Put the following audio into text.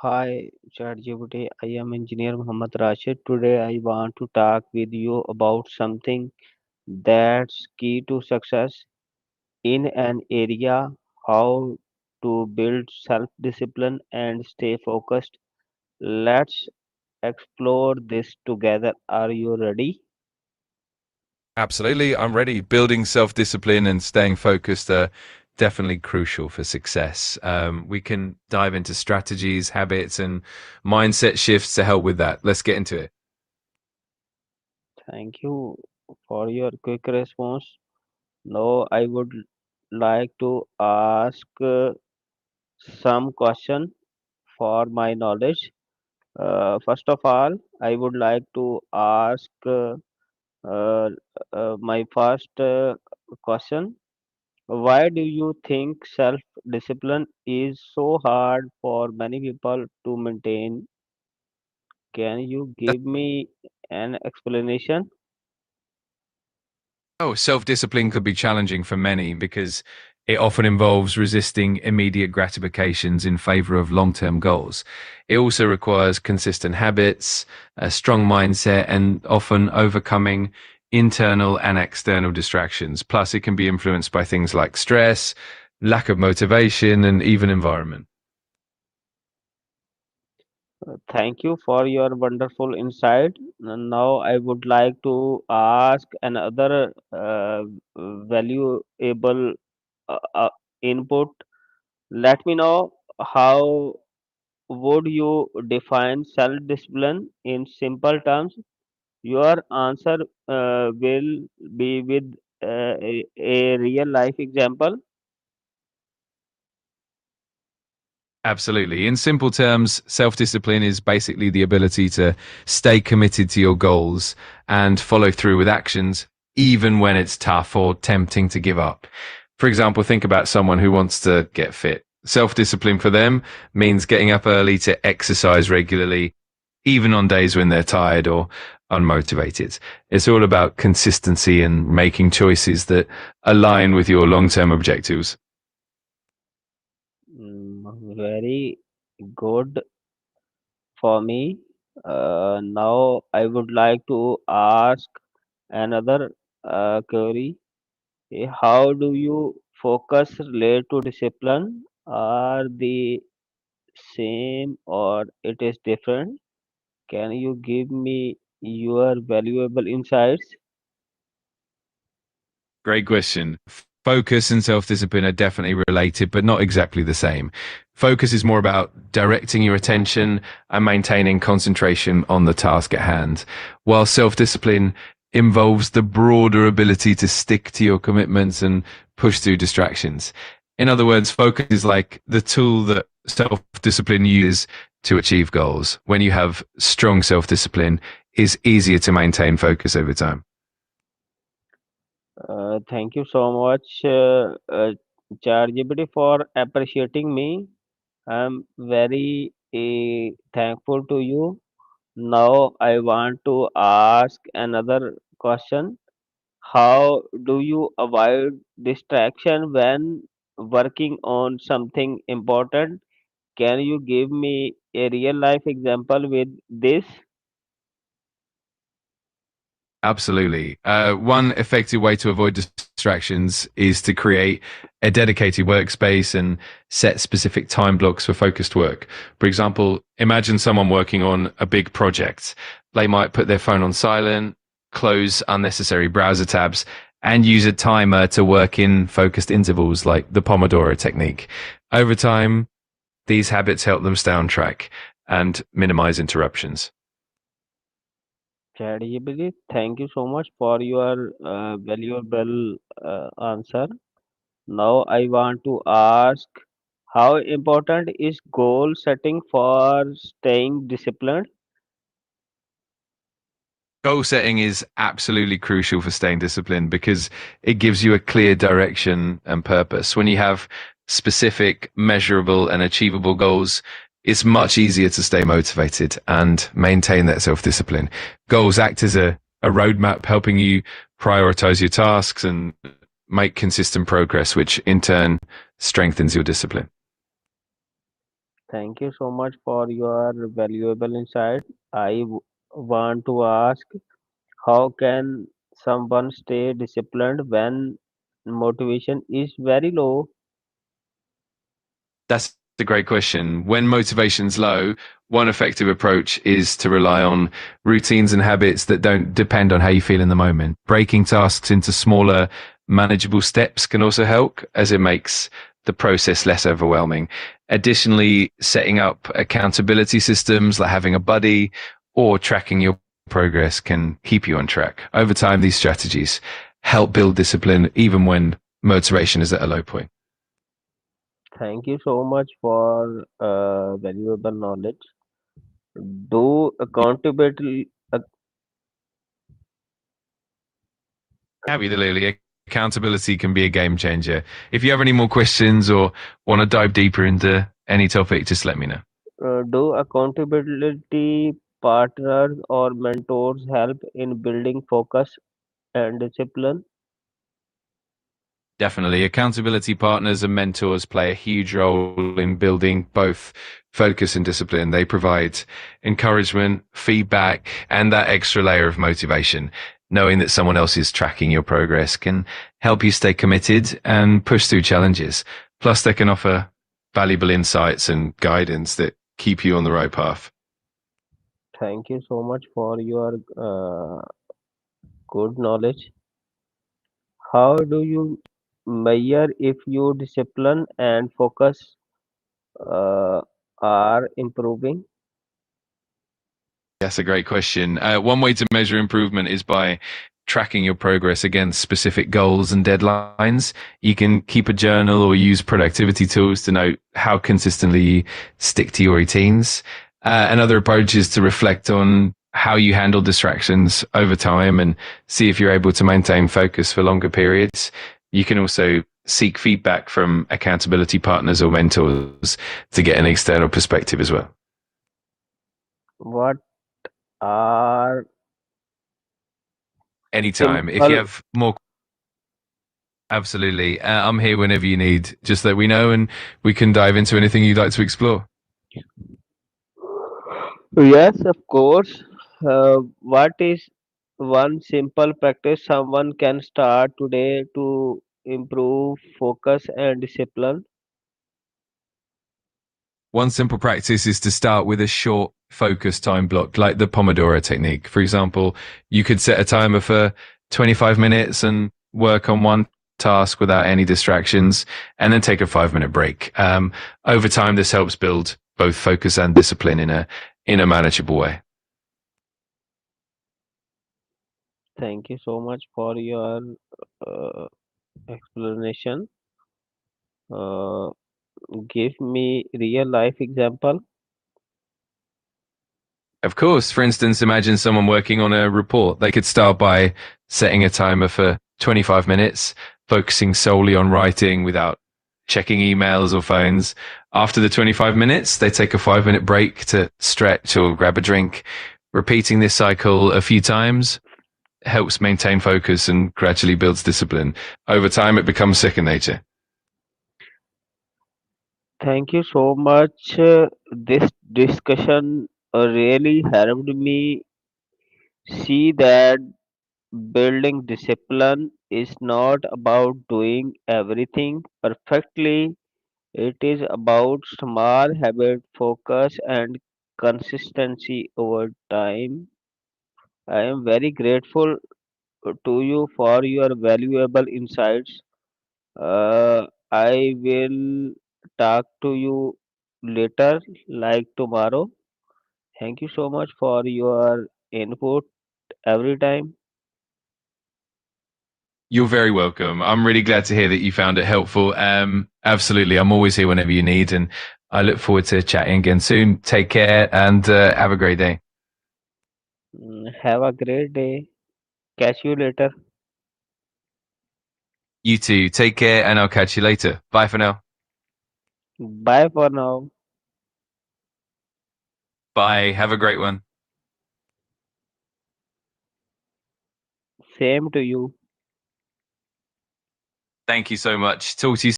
Hi, ChatGPT. I am Engineer Muhammad Rashid. Today, I want to talk with you about something that's key to success in an area how to build self discipline and stay focused. Let's explore this together. Are you ready? Absolutely, I'm ready. Building self discipline and staying focused are definitely crucial for success. We can dive into strategies, habits, and mindset shifts to help with that. Let's get into it. Thank you for your quick response. Now, I would like to ask some question for my knowledge. First of all, I would like to ask uh, my first question. Why do you think self-discipline is so hard for many people to maintain? Can you give me an explanation? Oh, self discipline could be challenging for many because it often involves resisting immediate gratifications in favor of long term goals. It also requires consistent habits, a strong mindset, and often overcoming internal and external distractions. Plus, it can be influenced by things like stress, lack of motivation, and even environment. Thank you for your wonderful insight. Now, I would like to ask another valuable input. Let me know how would you define self-discipline in simple terms? Your answer will be with a real life example. Absolutely. In simple terms, self discipline is basically the ability to stay committed to your goals and follow through with actions, even when it's tough or tempting to give up. For example, think about someone who wants to get fit. Self discipline for them means getting up early to exercise regularly, even on days when they're tired or unmotivated. It's all about consistency and making choices that align with your long term objectives. Very good for me. Now, I would like to ask another query. How do you focus relate to discipline? Are they same or it is different? Can you give me your valuable insights? Great question. Focus and self discipline are definitely related, but not exactly the same. Focus is more about directing your attention and maintaining concentration on the task at hand, while self discipline involves the broader ability to stick to your commitments and push through distractions. In other words, focus is like the tool that self discipline uses to achieve goals. When you have strong self discipline, it's easier to maintain focus over time. Thank you so much, ChatGPT, for appreciating me. I'm very thankful to you. Now, I want to ask another question. How do you avoid distraction when working on something important? Can you give me a real life example with this? Absolutely. One effective way to avoid distractions is to create a dedicated workspace and set specific time blocks for focused work. For example, imagine someone working on a big project. They might put their phone on silent, close unnecessary browser tabs, and use a timer to work in focused intervals like the Pomodoro technique. Over time, these habits help them stay on track and minimize interruptions. ChatGPT, thank you so much for your valuable answer. Now I want to ask how important is goal setting for staying disciplined? Goal setting is absolutely crucial for staying disciplined because it gives you a clear direction and purpose. When you have specific, measurable, and achievable goals, it's much easier to stay motivated and maintain that self discipline. Goals act as a roadmap, helping you prioritize your tasks and make consistent progress, which in turn strengthens your discipline. Thank you so much for your valuable insight. Want to ask, how can someone stay disciplined when motivation is very low? That's a great question. When motivation's low, one effective approach is to rely on routines and habits that don't depend on how you feel in the moment. Breaking tasks into smaller, manageable steps can also help, as it makes the process less overwhelming. Additionally, setting up accountability systems like having a buddy or tracking your progress can keep you on track. Over time, these strategies help build discipline even when motivation is at a low point. Thank you so much for valuable knowledge. Do accountability, Absolutely. Accountability can be a game changer. If you have any more questions or want to dive deeper into any topic, just let me know. do accountability partners or mentors help in building focus and discipline? Definitely. Accountability partners and mentors play a huge role in building both focus and discipline. They provide encouragement, feedback, and that extra layer of motivation. Knowing that someone else is tracking your progress can help you stay committed and push through challenges. Plus, they can offer valuable insights and guidance that keep you on the right path. Thank you so much for your good knowledge. How do you measure if your discipline and focus uh, are improving? That's a great question. One way to measure improvement is by tracking your progress against specific goals and deadlines. You can keep a journal or use productivity tools to note how consistently you stick to your routines. Another approach is to reflect on how you handle distractions over time and see if you're able to maintain focus for longer periods. You can also seek feedback from accountability partners or mentors to get an external perspective as well. What are Anytime. If you simple have more, absolutely. I'm here whenever you need. Just let me know and we can dive into anything you'd like to explore. Yes, of course. What is one simple practice someone can start today to improve focus and discipline? One simple practice is to start with a short focus time block, like the Pomodoro technique. For example, you could set a timer for 25 minutes and work on one task without any distractions, and then take a 5 minute break. Over time, this helps build both focus and discipline in a manageable way. Thank you so much for your uh, explanation. Uh, Give me real life example. Of course, for instance, imagine someone working on a report. They could start by setting a timer for 25 minutes, focusing solely on writing without checking emails or phones. After the 25 minutes, they take a 5 minute break to stretch or grab a drink. Repeating this cycle a few times helps maintain focus and gradually builds discipline. Over time, it becomes second nature. Thank you so much. This discussion really helped me see that building discipline is not about doing everything perfectly. It is about small habit, focus, and consistency over time. I am very grateful to you for your valuable insights. I will talk to you later, like tomorrow. Thank you so much for your input every time. You're very welcome. I'm really glad to hear that you found it helpful. Absolutely. I'm always here whenever you need. And I look forward to chatting again soon. Take care and have a great day. Have a great day. Catch you later. You too. Take care and I'll catch you later. Bye for now. Bye for now. Bye. Have a great one. Same to you. Thank you so much. Talk to you